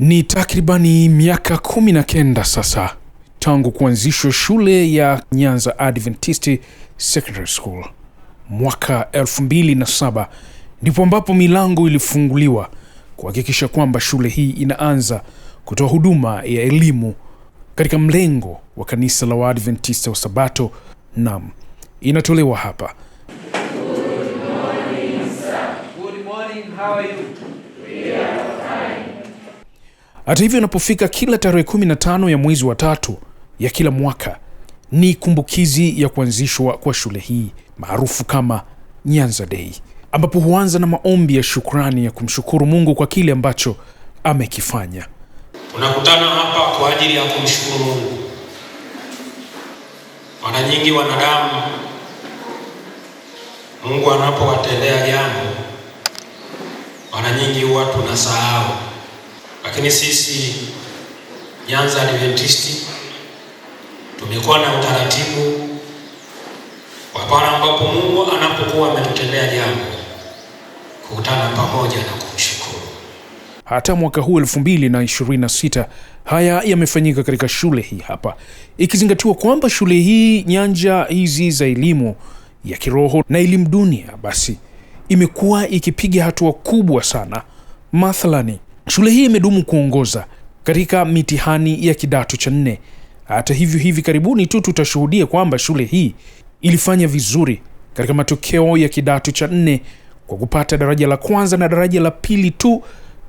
Ni takribani miaka 19 sasa tangu kuanzishwa shule ya Nyanza Adventist Secondary School. Mwaka 2007 ndipo ambapo milango ilifunguliwa kuhakikisha kwamba shule hii inaanza kutoa huduma ya elimu katika mlengo wa kanisa la Waadventista wa Sabato. Naam, inatolewa hapa. Good morning, sir. Good morning, how are you? We are fine. Hata hivyo, inapofika kila tarehe 15 ya mwezi wa 3 ya kila mwaka ni kumbukizi ya kuanzishwa kwa shule hii maarufu kama Nyanza Day, ambapo huanza na maombi ya shukrani ya kumshukuru Mungu kwa kile ambacho amekifanya. Tunakutana hapa kwa ajili ya kumshukuru Mungu. Mara nyingi wanadamu, Mungu anapowatendea jambo, mara nyingi huwa tunasahau. Lakini sisi Nyanza Adventist tumekuwa na utaratibu wa pale ambapo Mungu anapokuwa ametutendea jambo, kukutana pamoja na kumshukuru. Hata mwaka huu 2026 haya yamefanyika katika shule hii hapa, ikizingatiwa kwamba shule hii, nyanja hizi za elimu ya kiroho na elimu dunia, basi imekuwa ikipiga hatua kubwa sana. Mathalani, shule hii imedumu kuongoza katika mitihani ya kidato cha 4. Hata hivyo, hivi karibuni tu tutashuhudia kwamba shule hii ilifanya vizuri katika matokeo ya kidato cha 4 kwa kupata daraja la kwanza na daraja la pili tu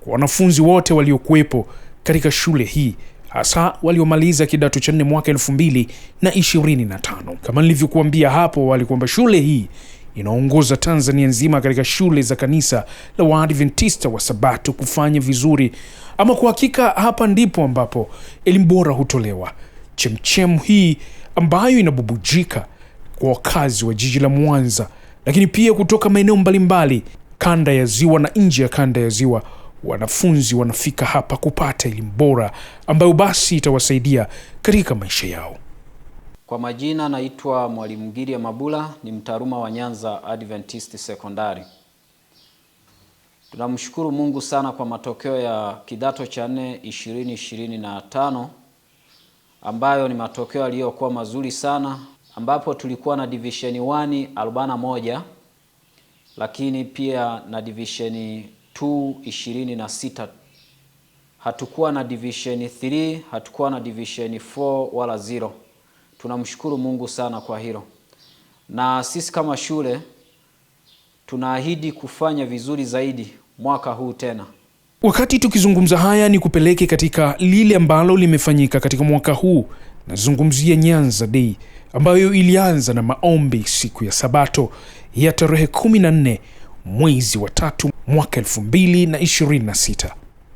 kwa wanafunzi wote waliokuwepo katika shule hii, hasa waliomaliza kidato cha 4 mwaka 2025. Kama nilivyokuambia hapo awali kwamba shule hii inaongoza Tanzania nzima katika shule za kanisa la Waadventista wa Sabato kufanya vizuri. Ama kwa hakika hapa ndipo ambapo elimu bora hutolewa. Chemchem hii ambayo inabubujika kwa wakazi wa jiji la Mwanza, lakini pia kutoka maeneo mbalimbali kanda ya ziwa na nje ya kanda ya ziwa, wanafunzi wanafika hapa kupata elimu bora ambayo basi itawasaidia katika maisha yao. Kwa majina naitwa Mwalimu Giria Mabula, ni mtaaluma wa Nyanza Adventist Secondary. Tunamshukuru Mungu sana kwa matokeo ya kidato cha 4 2025 ambayo ni matokeo yaliyokuwa mazuri sana, ambapo tulikuwa na division 1 41, lakini pia na division 2 26. Hatukuwa na division 3, hatukuwa na division 4 wala 0. Tunamshukuru Mungu sana kwa hilo. Na sisi kama shule tunaahidi kufanya vizuri zaidi mwaka huu tena. Wakati tukizungumza haya ni kupeleke katika lile ambalo limefanyika katika mwaka huu. Nazungumzia Nyanza Day ambayo ilianza na maombi siku ya Sabato ya tarehe 14 mwezi wa 3 mwaka 2026.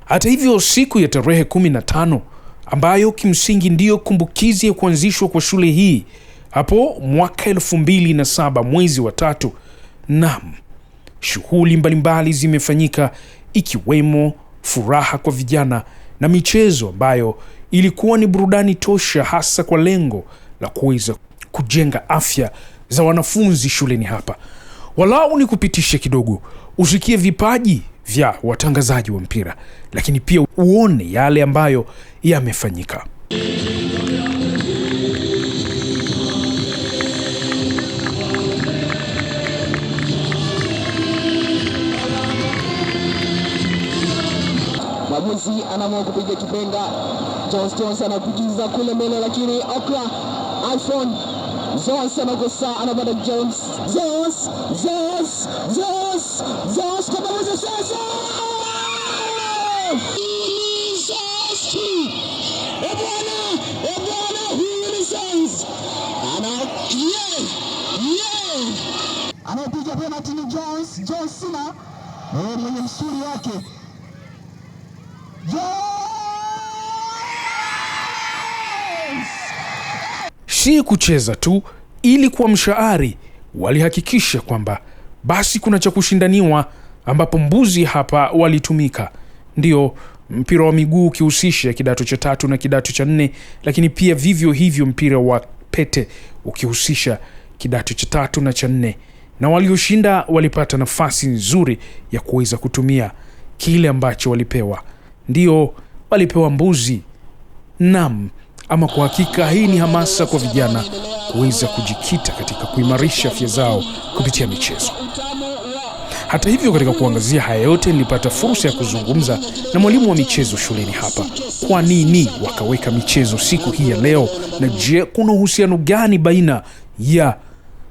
Hata hivyo, siku ya tarehe 15 ambayo kimsingi ndiyo kumbukizi ya kuanzishwa kwa shule hii hapo mwaka 2007 mwezi wa 3, naam, shughuli mbalimbali zimefanyika, ikiwemo furaha kwa vijana na michezo ambayo ilikuwa ni burudani tosha, hasa kwa lengo la kuweza kujenga afya za wanafunzi shuleni hapa. Walau ni kupitisha kidogo usikie vipaji vya watangazaji wa mpira, lakini pia uone yale ambayo yamefanyika. Mwamuzi anaamua kupiga kipenga. Jones anakujiza kule mbele, lakini Okra Alfon Zoss anakosa, anapata Jones kama mmoja sasa. Ebwana huyu ni Zoss. Anapiga penalty ni Jones na mwenye msuri wake. Si kucheza tu ili kuwa mshaari, walihakikisha kwamba basi kuna cha kushindaniwa, ambapo mbuzi hapa walitumika. Ndio mpira wa miguu ukihusisha kidato cha 3 na kidato cha 4, lakini pia vivyo hivyo mpira wa pete ukihusisha kidato cha 3 na cha 4, na walioshinda walipata nafasi nzuri ya kuweza kutumia kile ambacho walipewa. Ndio walipewa mbuzi. Naam, ama kwa hakika hii ni hamasa kwa vijana kuweza kujikita katika kuimarisha afya zao kupitia michezo. Hata hivyo, katika kuangazia haya yote, nilipata fursa ya kuzungumza na mwalimu wa michezo shuleni hapa. Kwa nini wakaweka michezo siku hii ya leo, na je, kuna uhusiano gani baina ya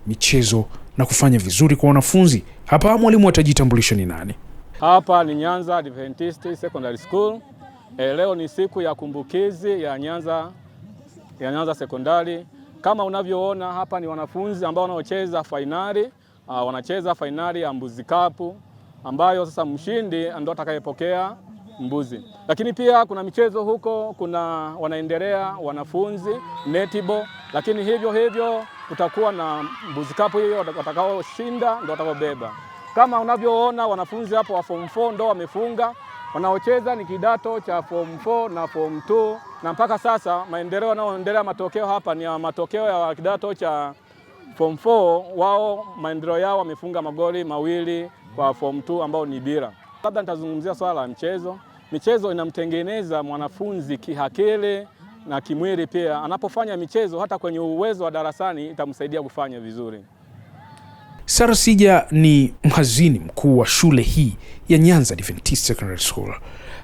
michezo na kufanya vizuri kwa wanafunzi? Hapa mwalimu atajitambulisha ni nani. Hapa ni Nyanza Adventist Secondary School. Leo ni siku ya kumbukizi ya Nyanza Sekondari. Kama unavyoona hapa ni wanafunzi ambao wanaocheza fainali, wanacheza fainali ya Mbuzi Cup, ambayo sasa mshindi ndio atakayepokea mbuzi. Lakini pia kuna michezo huko, kuna wanaendelea wanafunzi netball, lakini hivyo kutakuwa na Mbuzi Cup, hiyo watakaoshinda ndio watakaobeba. Kama unavyoona wanafunzi hapo wa form 4 ndio wamefunga. Wanaocheza ni kidato cha form 4 na form 2, na mpaka sasa maendeleo yanayoendelea, matokeo hapa ni matokeo ya kidato cha form 4. Wao maendeleo yao wamefunga magoli mawili kwa form 2 ambao ni bila. Labda nitazungumzia swala la mchezo. Michezo inamtengeneza mwanafunzi kiakili na kimwili pia. Anapofanya michezo, hata kwenye uwezo wa darasani itamsaidia kufanya vizuri. Sarah Sija ni mhazini mkuu wa shule hii ya Nyanza Adventist Secondary School.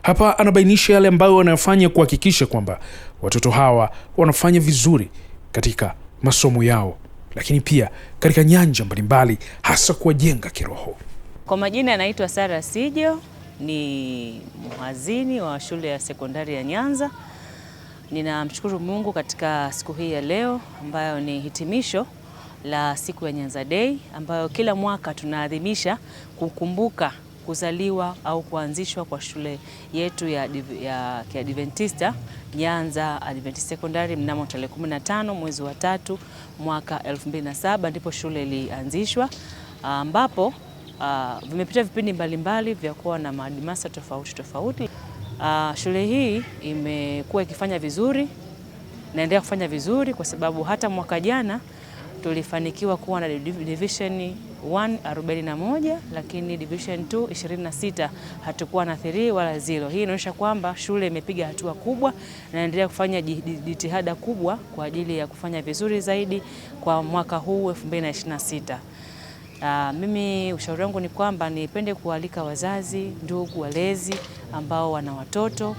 Hapa anabainisha yale ambayo wanayofanya kuhakikisha kwamba watoto hawa wanafanya vizuri katika masomo yao, lakini pia katika nyanja mbalimbali, hasa kuwajenga kiroho. Kwa majina anaitwa Sarah Sija, ni mhazini wa shule ya sekondari ya Nyanza. Ninamshukuru Mungu katika siku hii ya leo ambayo ni hitimisho la siku ya Nyanza Day, ambayo kila mwaka tunaadhimisha kukumbuka kuzaliwa au kuanzishwa kwa shule yetu ya Kiadventista Nyanza Adventist Secondary mnamo tarehe 15 mwezi wa 3 mwaka 2007, ndipo shule ilianzishwa, ambapo vimepita vipindi mbalimbali vya kuwa na maadimasa tofauti. Shule hii imekuwa ikifanya vizuri, naendelea kufanya vizuri, kwa sababu hata mwaka jana tulifanikiwa kuwa na division 1 41, lakini division 2 26, hatukuwa na 3 wala 0. Hii inaonyesha kwamba shule imepiga hatua kubwa na inaendelea kufanya jitihada kubwa kwa ajili ya kufanya vizuri zaidi kwa mwaka huu 2026. Mimi ushauri wangu ni kwamba nipende kualika wazazi, ndugu, walezi ambao wana watoto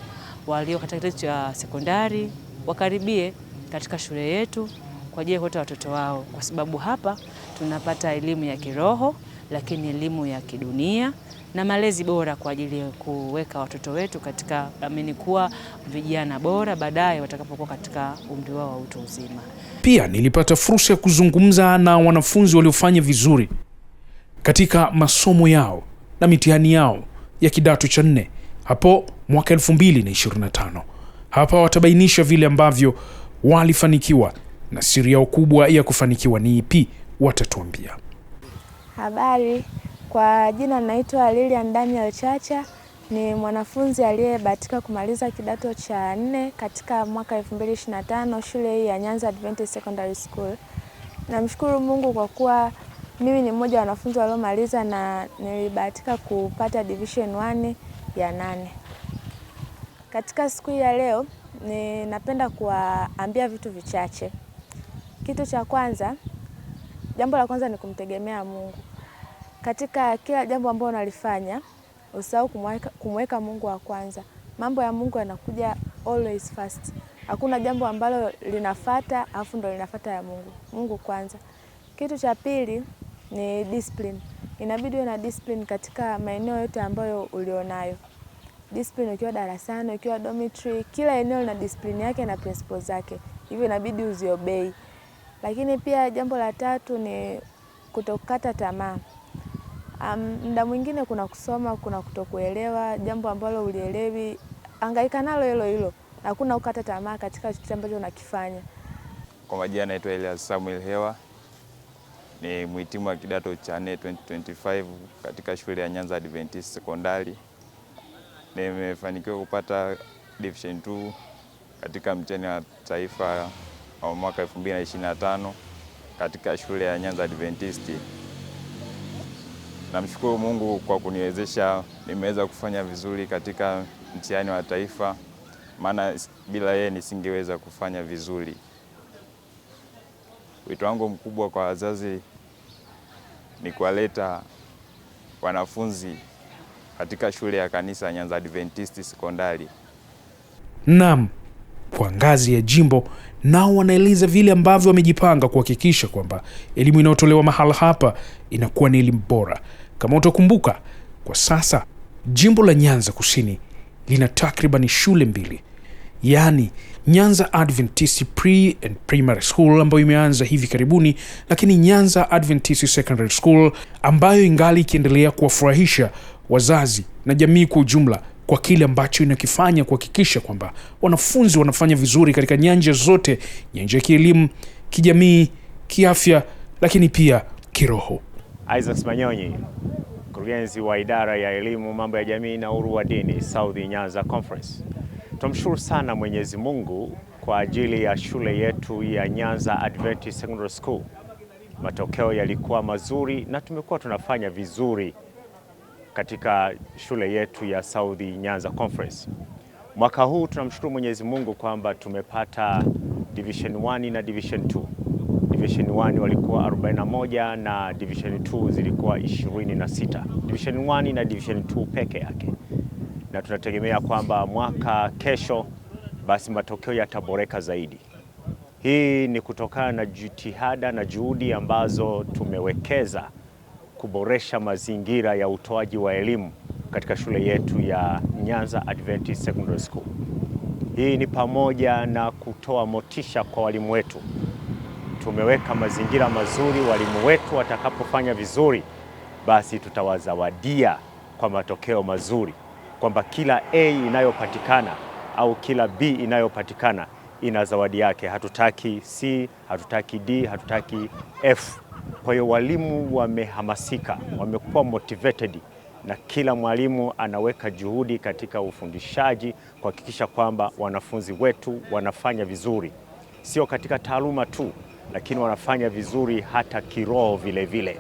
walio katika kidato cha sekondari wakaribie katika shule yetu kwa ajili ya kuleta watoto wao, kwa sababu hapa tunapata elimu ya kiroho, lakini elimu ya kidunia na malezi bora kwa ajili ya kuweka watoto wetu katika kuwa vijana bora baadaye watakapokuwa katika umri wao wa utu uzima. Pia nilipata fursa ya kuzungumza na wanafunzi waliofanya vizuri katika masomo yao na mitihani yao ya kidato cha 4 hapo mwaka 2025. Hapa watabainisha vile ambavyo walifanikiwa na siri yao kubwa ya kufanikiwa ni ipi, watatuambia. Habari, kwa jina naitwa Lilian Daniel Chacha, ni mwanafunzi aliyebahatika kumaliza kidato cha 4 katika mwaka 2025 shule hii ya Nyanza Adventist Secondary School. Namshukuru Mungu kwa kuwa mimi ni mmoja wa wanafunzi waliomaliza na nilibahatika kupata division 1 ya 8. Katika siku hii ya leo ninapenda kuwaambia vitu vichache. Kitu cha kwanza, jambo la kwanza ni kumtegemea Mungu. Katika kila jambo ambalo unalifanya, usahau kumweka Mungu wa kwanza. Mambo ya Mungu yanakuja always first. Hakuna jambo ambalo linafuata afu ndo linafuata ya Mungu. Mungu kwanza. Kitu cha pili ni discipline. Inabidi uwe na discipline katika maeneo yote ambayo ulionayo. Discipline ukiwa darasani, ukiwa dormitory, kila eneo lina discipline yake na principles zake. Hivyo inabidi uziobey. Lakini pia jambo la tatu ni kutokata tamaa. Muda mwingine kuna kusoma, kuna kutokuelewa, jambo ambalo ulielewi, hangaika nalo hilo. Hakuna ukata tamaa katika kitu ambacho unakifanya. Kwa majina naitwa Elias Samuel Hewa. Ni mhitimu wa kidato cha 4 2025 katika shule ya Nyanza Adventist Secondary. Nimefanikiwa kupata division 2 katika mtihani wa taifa wa mwaka 2025 katika shule ya Nyanza Adventist. Namshukuru Mungu kwa kuniwezesha nimeweza kufanya vizuri katika mtihani wa taifa maana bila yeye nisingeweza kufanya vizuri. Wito wangu mkubwa kwa wazazi ni kuwaleta wanafunzi katika shule ya kanisa Nyanza Adventist Sekondari. Naam, kwa ngazi ya jimbo nao wanaeleza vile ambavyo wamejipanga kuhakikisha kwamba elimu inayotolewa mahala hapa inakuwa ni elimu bora. Kama utakumbuka, kwa sasa jimbo la Nyanza Kusini lina takriban shule 2, yaani Nyanza Adventist Pre and Primary School ambayo imeanza hivi karibuni, lakini Nyanza Adventist Secondary School ambayo ingali ikiendelea kuwafurahisha wazazi na jamii kwa ujumla kwa kile ambacho inakifanya kuhakikisha kwamba wanafunzi wanafanya vizuri katika nyanja zote, nyanja ya kielimu, kijamii, kiafya, lakini pia kiroho. Isaac Manyonyi, mkurugenzi wa idara ya elimu, mambo ya jamii na uhuru wa dini, South Nyanza Conference. Tunamshukuru sana Mwenyezi Mungu kwa ajili ya shule yetu ya Nyanza Adventist Secondary School. Matokeo yalikuwa mazuri na tumekuwa tunafanya vizuri katika shule yetu ya South Nyanza Conference. Mwaka huu tunamshukuru Mwenyezi Mungu kwamba tumepata Division 1 na Division 2. Division 1 walikuwa 41 na Division 2 zilikuwa 26. Division 1 na Division 2 peke yake. Na tunategemea kwamba mwaka kesho basi matokeo yataboreka zaidi. Hii ni kutokana na jitihada na juhudi ambazo tumewekeza kuboresha mazingira ya utoaji wa elimu katika shule yetu ya Nyanza Adventist Secondary School. Hii ni pamoja na kutoa motisha kwa walimu wetu. Tumeweka mazingira mazuri, walimu wetu watakapofanya vizuri basi tutawazawadia kwa matokeo mazuri, kwamba kila A inayopatikana au kila B inayopatikana ina zawadi yake. Hatutaki C, hatutaki D, hatutaki F. Kwa hiyo walimu wamehamasika, wamekuwa motivated, na kila mwalimu anaweka juhudi katika ufundishaji kuhakikisha kwamba wanafunzi wetu wanafanya vizuri, sio katika taaluma tu, lakini wanafanya vizuri hata kiroho vile vile.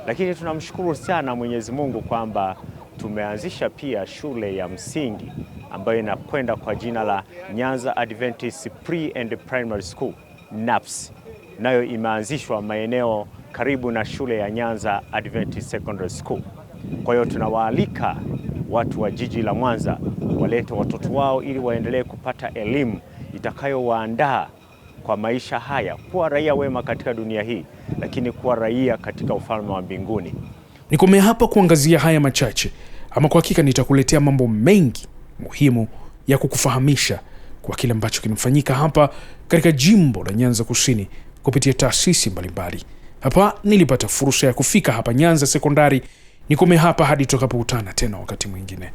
Lakini tunamshukuru sana Mwenyezi Mungu kwamba tumeanzisha pia shule ya msingi ambayo inakwenda kwa jina la Nyanza Adventist Pre and Primary School, NAPS. Nayo imeanzishwa maeneo karibu na shule ya Nyanza Adventist Secondary School. Kwa hiyo tunawaalika watu wa jiji la Mwanza walete watoto wao ili waendelee kupata elimu itakayowaandaa kwa maisha haya, kuwa raia wema katika dunia hii, lakini kuwa raia katika ufalme wa mbinguni. Nikomea hapa kuangazia haya machache, ama kwa hakika nitakuletea mambo mengi muhimu ya kukufahamisha kwa kile ambacho kinafanyika hapa katika jimbo la Nyanza Kusini kupitia taasisi mbalimbali. Hapa nilipata fursa ya kufika hapa Nyanza Sekondari. Nikomea hapa hadi tutakapokutana tena wakati mwingine.